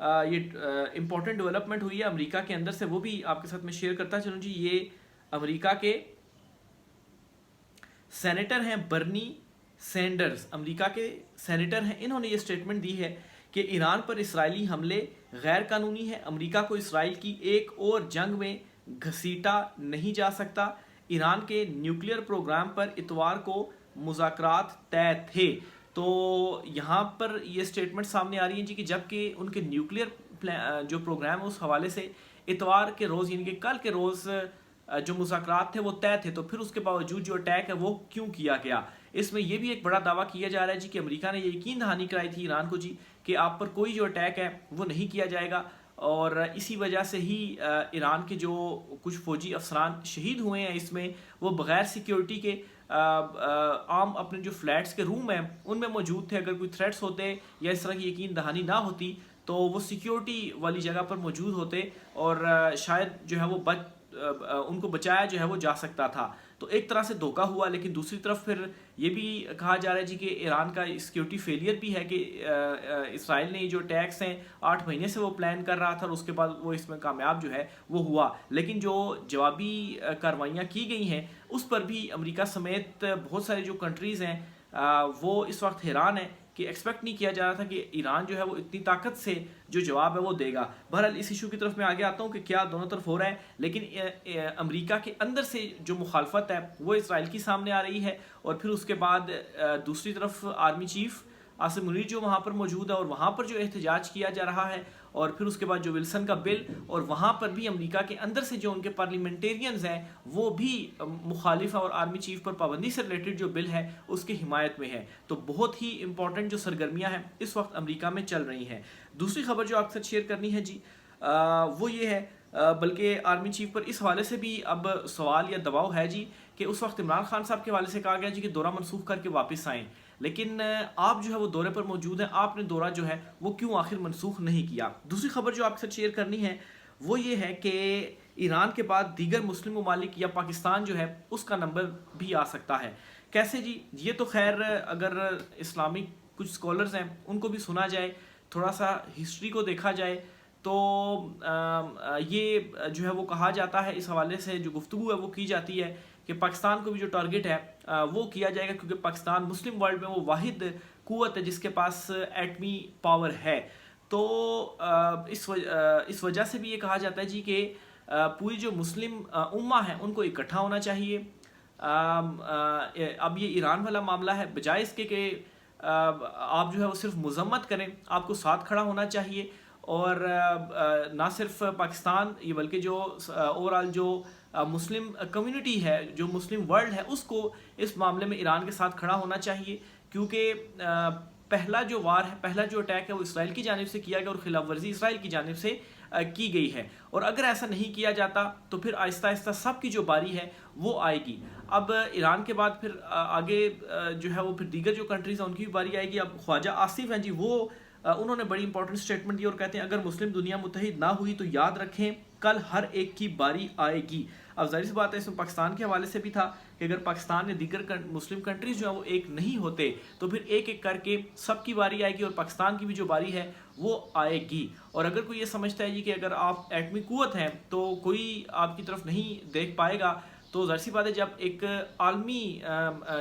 یہ important development ہوئی ہے امریکہ کے اندر سے، وہ بھی آپ کے ساتھ میں شیئر کرتا چلوں جی۔ یہ امریکہ کے سینیٹر ہیں برنی سینڈرز، امریکہ کے سینیٹر ہیں، انہوں نے یہ سٹیٹمنٹ دی ہے کہ ایران پر اسرائیلی حملے غیر قانونی ہے، امریکہ کو اسرائیل کی ایک اور جنگ میں گھسیٹا نہیں جا سکتا، ایران کے نیوکلیئر پروگرام پر اتوار کو مذاکرات طے تھے۔ تو یہاں پر یہ سٹیٹمنٹ سامنے آ رہی ہے جی کہ جبکہ ان کے نیوکلیئر جو پروگرام ہے اس حوالے سے اتوار کے روز یعنی کہ کل کے روز جو مذاکرات تھے وہ طے تھے، تو پھر اس کے باوجود جو اٹیک ہے وہ کیوں کیا گیا؟ اس میں یہ بھی ایک بڑا دعویٰ کیا جا رہا ہے جی کہ امریکہ نے یہ یقین دہانی کرائی تھی ایران کو جی کہ آپ پر کوئی جو اٹیک ہے وہ نہیں کیا جائے گا، اور اسی وجہ سے ہی ایران کے جو کچھ فوجی افسران شہید ہوئے ہیں اس میں، وہ بغیر سیکیورٹی کے عام اپنے جو فلیٹس کے روم ہیں ان میں موجود تھے۔ اگر کوئی تھریٹس ہوتے یا اس طرح کی یقین دہانی نہ ہوتی تو وہ سیکیورٹی والی جگہ پر موجود ہوتے اور شاید جو ہے وہ ان کو بچایا جو ہے وہ جا سکتا تھا۔ تو ایک طرح سے دھوکہ ہوا، لیکن دوسری طرف پھر یہ بھی کہا جا رہا ہے جی کہ ایران کا سیکیورٹی فیلئر بھی ہے کہ اسرائیل نے جو اٹیکس ہیں 8 مہینے سے وہ پلان کر رہا تھا اور اس کے بعد وہ اس میں کامیاب جو ہے وہ ہوا، لیکن جو جوابی کارروائیاں کی گئی ہیں اس پر بھی امریکہ سمیت بہت سارے جو کنٹریز ہیں وہ اس وقت حیران ہیں کہ ایکسپیکٹ نہیں کیا جا رہا تھا کہ ایران جو ہے وہ اتنی طاقت سے جو جواب ہے وہ دے گا۔ بہرحال اس ایشو کی طرف میں آگے آتا ہوں کہ کیا دونوں طرف ہو رہا ہے، لیکن امریکہ کے اندر سے جو مخالفت ہے وہ اسرائیل کی سامنے آ رہی ہے، اور پھر اس کے بعد دوسری طرف آرمی چیف عاصم منیر جو وہاں پر موجود ہے اور وہاں پر جو احتجاج کیا جا رہا ہے، اور پھر اس کے بعد جو ولسن کا بل، اور وہاں پر بھی امریکہ کے اندر سے جو ان کے پارلیمنٹیرینز ہیں وہ بھی مخالف اور آرمی چیف پر پابندی سے ریلیٹڈ جو بل ہے اس کی حمایت میں ہے۔ تو بہت ہی امپورٹنٹ جو سرگرمیاں ہیں اس وقت امریکہ میں چل رہی ہیں۔ دوسری خبر جو آپ کے ساتھ شیئر کرنی ہے جی وہ یہ ہے، بلکہ آرمی چیف پر اس حوالے سے بھی اب سوال یا دباؤ ہے جی کہ اس وقت عمران خان صاحب کے حوالے سے کہا گیا جی کہ دورہ منسوخ کر کے واپس آئیں، لیکن آپ جو ہے وہ دورے پر موجود ہیں، آپ نے دورہ جو ہے وہ کیوں آخر منسوخ نہیں کیا؟ دوسری خبر جو آپ کے ساتھ شیئر کرنی ہے وہ یہ ہے کہ ایران کے بعد دیگر مسلم ممالک یا پاکستان جو ہے اس کا نمبر بھی آ سکتا ہے۔ کیسے جی؟ یہ تو خیر اگر اسلامک کچھ سکولرز ہیں ان کو بھی سنا جائے، تھوڑا سا ہسٹری کو دیکھا جائے تو یہ جو ہے وہ کہا جاتا ہے، اس حوالے سے جو گفتگو ہے وہ کی جاتی ہے کہ پاکستان کو بھی جو ٹارگٹ ہے وہ کیا جائے گا، کیونکہ پاکستان مسلم ورلڈ میں وہ واحد قوت ہے جس کے پاس ایٹمی پاور ہے۔ تو اس وجہ سے بھی یہ کہا جاتا ہے جی کہ پوری جو مسلم امہ ہے ان کو اکٹھا ہونا چاہیے۔ اب یہ ایران والا معاملہ ہے، بجائے اس کے کہ آپ جو ہے وہ صرف مذمت کریں، آپ کو ساتھ کھڑا ہونا چاہیے، اور نہ صرف پاکستان یہ بلکہ جو اوورآل جو مسلم کمیونٹی ہے، جو مسلم ورلڈ ہے، اس کو اس معاملے میں ایران کے ساتھ کھڑا ہونا چاہیے، کیونکہ پہلا جو وار ہے، پہلا جو اٹیک ہے وہ اسرائیل کی جانب سے کیا گیا اور خلاف ورزی اسرائیل کی جانب سے کی گئی ہے، اور اگر ایسا نہیں کیا جاتا تو پھر آہستہ آہستہ سب کی جو باری ہے وہ آئے گی۔ اب ایران کے بعد پھر آگے جو ہے وہ پھر دیگر جو کنٹریز ہیں ان کی بھی باری آئے گی۔ اب خواجہ آصف ہیں جی، وہ انہوں نے بڑی امپورٹنٹ سٹیٹمنٹ دی اور کہتے ہیں اگر مسلم دنیا متحد نہ ہوئی تو یاد رکھیں کل ہر ایک کی باری آئے گی۔ اب ظاہر سی بات ہے اس میں پاکستان کے حوالے سے بھی تھا کہ اگر پاکستان یا دیگر مسلم کنٹریز جو ہیں وہ ایک نہیں ہوتے تو پھر ایک ایک کر کے سب کی باری آئے گی اور پاکستان کی بھی جو باری ہے وہ آئے گی۔ اور اگر کوئی یہ سمجھتا ہے جی کہ اگر آپ ایٹمی قوت ہیں تو کوئی آپ کی طرف نہیں دیکھ پائے گا، تو ظاہر سی بات ہے جب ایک عالمی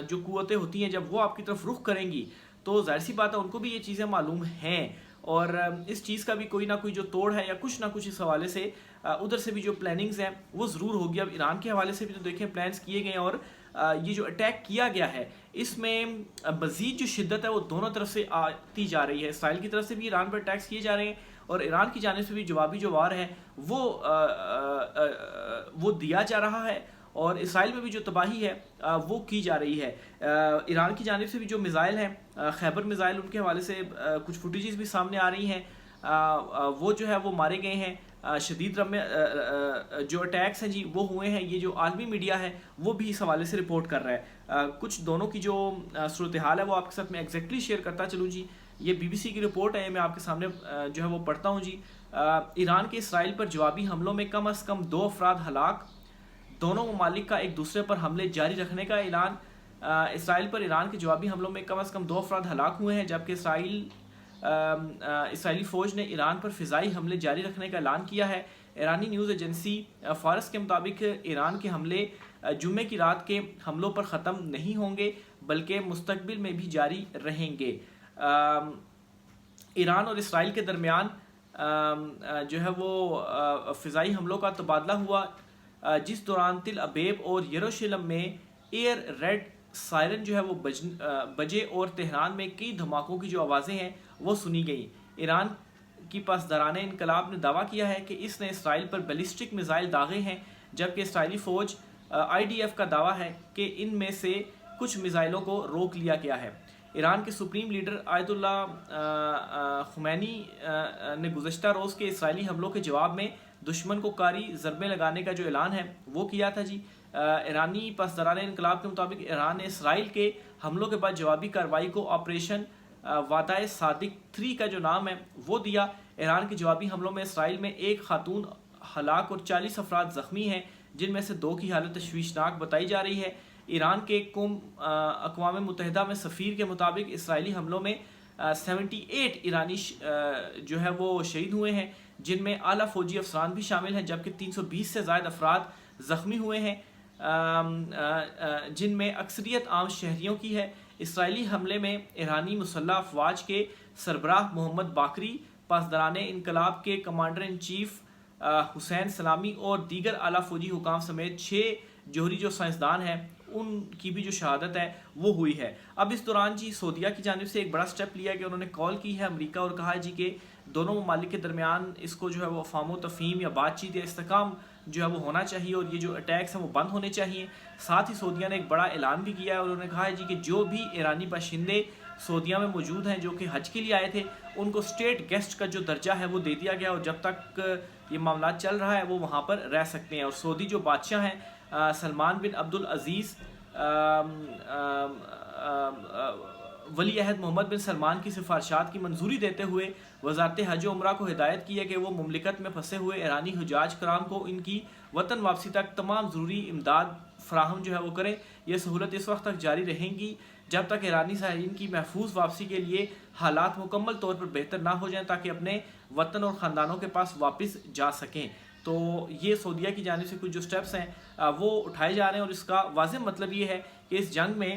جو قوتیں ہوتی ہیں جب وہ آپ کی طرف رخ کریں گی تو ظاہر سی بات ہے ان کو بھی یہ چیزیں معلوم ہیں، اور اس چیز کا بھی کوئی نہ کوئی جو توڑ ہے یا کچھ نہ کچھ اس حوالے سے ادھر سے بھی جو پلاننگز ہیں وہ ضرور ہوگی۔ اب ایران کے حوالے سے بھی تو دیکھیں پلانز کیے گئے ہیں، اور یہ جو اٹیک کیا گیا ہے اس میں مزید جو شدت ہے وہ دونوں طرف سے آتی جا رہی ہے، اسرائیل کی طرف سے بھی ایران پر اٹیکس کیے جا رہے ہیں اور ایران کی جانب سے بھی جوابی جو وار ہے وہ دیا جا رہا ہے، اور اسرائیل میں بھی جو تباہی ہے وہ کی جا رہی ہے۔ ایران کی جانب سے بھی جو میزائل ہیں خیبر میزائل، ان کے حوالے سے کچھ فوٹیجز بھی سامنے آ رہی ہیں، وہ جو ہے وہ مارے گئے ہیں۔ شدید جو اٹیکس ہیں جی وہ ہوئے ہیں، یہ جو عالمی میڈیا ہے وہ بھی اس حوالے سے رپورٹ کر رہا ہے۔ کچھ دونوں کی جو صورتحال ہے وہ آپ کے ساتھ میں ایگزیکٹلی شیئر کرتا چلوں جی۔ یہ بی بی سی کی رپورٹ ہے، میں آپ کے سامنے جو ہے وہ پڑھتا ہوں جی۔ ایران کے اسرائیل پر جوابی حملوں میں کم از کم 2 افراد ہلاک، دونوں ممالک کا ایک دوسرے پر حملے جاری رکھنے کا اعلان۔ اسرائیل پر ایران کے جوابی حملوں میں کم از کم 2 افراد ہلاک ہوئے ہیں، جبکہ اسرائیل اسرائیلی فوج نے ایران پر فضائی حملے جاری رکھنے کا اعلان کیا ہے۔ ایرانی نیوز ایجنسی فارس کے مطابق ایران کے حملے جمعے کی رات کے حملوں پر ختم نہیں ہوں گے بلکہ مستقبل میں بھی جاری رہیں گے۔ ایران اور اسرائیل کے درمیان جو ہے وہ فضائی حملوں کا تبادلہ ہوا، جس دوران تل ابیب اور یروشلم میں ایئر ریڈ سائرن جو ہے وہ بجے اور تہران میں کئی دھماکوں کی جو آوازیں ہیں وہ سنی گئیں۔ ایران کی پاسداران انقلاب نے دعویٰ کیا ہے کہ اس نے اسرائیل پر بیلسٹک میزائل داغے ہیں، جبکہ اسرائیلی فوج IDF کا دعویٰ ہے کہ ان میں سے کچھ میزائلوں کو روک لیا گیا ہے۔ ایران کے سپریم لیڈر آیت اللہ خمینی نے گزشتہ روز کے اسرائیلی حملوں کے جواب میں دشمن کو کاری ضربیں لگانے کا جو اعلان ہے وہ کیا تھا جی۔ ایرانی پاسداران انقلاب کے مطابق ایران نے اسرائیل کے حملوں کے بعد جوابی کارروائی کو آپریشن وعدہ صادق 3 کا جو نام ہے وہ دیا۔ ایران کے جوابی حملوں میں اسرائیل میں 1 خاتون ہلاک اور 40 افراد زخمی ہیں، جن میں سے 2 کی حالت تشویشناک بتائی جا رہی ہے۔ ایران کے اقوام متحدہ میں سفیر کے مطابق اسرائیلی حملوں میں 78 ایرانی جو ہے وہ شہید ہوئے ہیں، جن میں اعلیٰ فوجی افسران بھی شامل ہیں، جبکہ 320 سے زائد افراد زخمی ہوئے ہیں، جن میں اکثریت عام شہریوں کی ہے۔ اسرائیلی حملے میں ایرانی مسلح افواج کے سربراہ محمد باقری، پاسداران انقلاب کے کمانڈر ان چیف حسین سلامی اور دیگر اعلیٰ فوجی حکام سمیت 6 جوہری جو سائنسدان ہیں ان کی بھی جو شہادت ہے وہ ہوئی ہے۔ اب اس دوران جی سعودیہ کی جانب سے ایک بڑا سٹیپ لیا کہ انہوں نے کال کی ہے امریکہ اور کہا ہے جی کہ دونوں ممالک کے درمیان اس کو جو ہے وہ افہام و تفہیم یا بات چیت یا استحکام جو ہے وہ ہونا چاہیے اور یہ جو اٹیکس ہیں وہ بند ہونے چاہیے۔ ساتھ ہی سعودیہ نے ایک بڑا اعلان بھی کیا ہے اور انہوں نے کہا ہے جی کہ جو بھی ایرانی باشندے سعودیہ میں موجود ہیں جو کہ حج کے لیے آئے تھے ان کو اسٹیٹ گیسٹ کا جو درجہ ہے وہ دے دیا گیا، اور جب تک یہ معاملات چل رہا ہے وہ وہاں پر رہ سکتے ہیں۔ اور سعودی جو بادشاہ ہیں سلمان بن عبدالعزیز ولی عہد محمد بن سلمان کی سفارشات کی منظوری دیتے ہوئے وزارت حج و عمرہ کو ہدایت کی ہے کہ وہ مملکت میں پھنسے ہوئے ایرانی حجاج کرام کو ان کی وطن واپسی تک تمام ضروری امداد فراہم جو ہے وہ کریں۔ یہ سہولت اس وقت تک جاری رہیں گی جب تک ایرانی زائرین کی محفوظ واپسی کے لیے حالات مکمل طور پر بہتر نہ ہو جائیں تاکہ اپنے وطن اور خاندانوں کے پاس واپس جا سکیں۔ تو یہ سعودیہ کی جانب سے کچھ جو سٹیپس ہیں وہ اٹھائے جا رہے ہیں، اور اس کا واضح مطلب یہ ہے کہ اس جنگ میں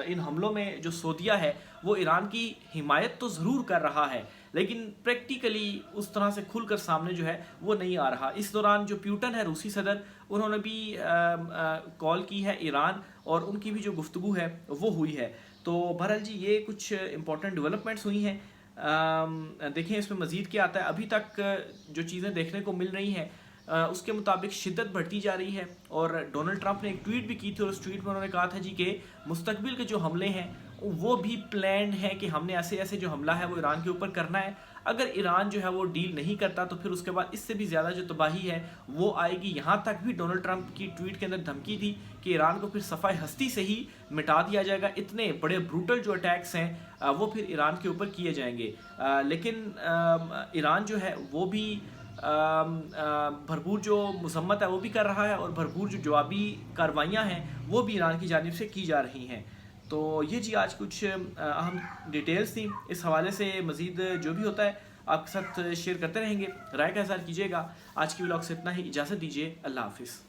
ان حملوں میں جو سعودیہ ہے وہ ایران کی حمایت تو ضرور کر رہا ہے لیکن پریکٹیکلی اس طرح سے کھل کر سامنے جو ہے وہ نہیں آ رہا۔ اس دوران جو پیوٹن ہے روسی صدر، انہوں نے بھی کال کی ہے ایران اور ان کی بھی جو گفتگو ہے وہ ہوئی ہے۔ تو بہرحال جی یہ کچھ امپورٹنٹ ڈیولپمنٹس ہوئی ہیں، دیکھیں اس میں مزید کیا آتا ہے۔ ابھی تک جو چیزیں دیکھنے کو مل رہی ہیں اس کے مطابق شدت بڑھتی جا رہی ہے، اور ڈونلڈ ٹرمپ نے ایک ٹویٹ بھی کی تھی اور اس ٹویٹ میں انہوں نے کہا تھا جی کہ مستقبل کے جو حملے ہیں وہ بھی پلانڈ ہیں کہ ہم نے ایسے ایسے جو حملہ ہے وہ ایران کے اوپر کرنا ہے۔ اگر ایران جو ہے وہ ڈیل نہیں کرتا تو پھر اس کے بعد اس سے بھی زیادہ جو تباہی ہے وہ آئے گی۔ یہاں تک بھی ڈونلڈ ٹرمپ کی ٹویٹ کے اندر دھمکی تھی کہ ایران کو پھر صفحہ ہستی سے ہی مٹا دیا جائے گا، اتنے بڑے بروٹل جو اٹیکس ہیں وہ پھر ایران کے اوپر کیے جائیں گے۔ لیکن ایران جو ہے وہ بھی بھرپور جو مذمت ہے وہ بھی کر رہا ہے، اور بھرپور جو جوابی کاروائیاں ہیں وہ بھی ایران کی جانب سے کی جا رہی ہیں۔ تو یہ جی آج کچھ اہم ڈیٹیلز تھیں، اس حوالے سے مزید جو بھی ہوتا ہے آپ کے ساتھ شیئر کرتے رہیں گے، رائے کا اظہار کیجیے گا۔ آج کی ولاگ سے اتنا ہی، اجازت دیجیے، اللہ حافظ۔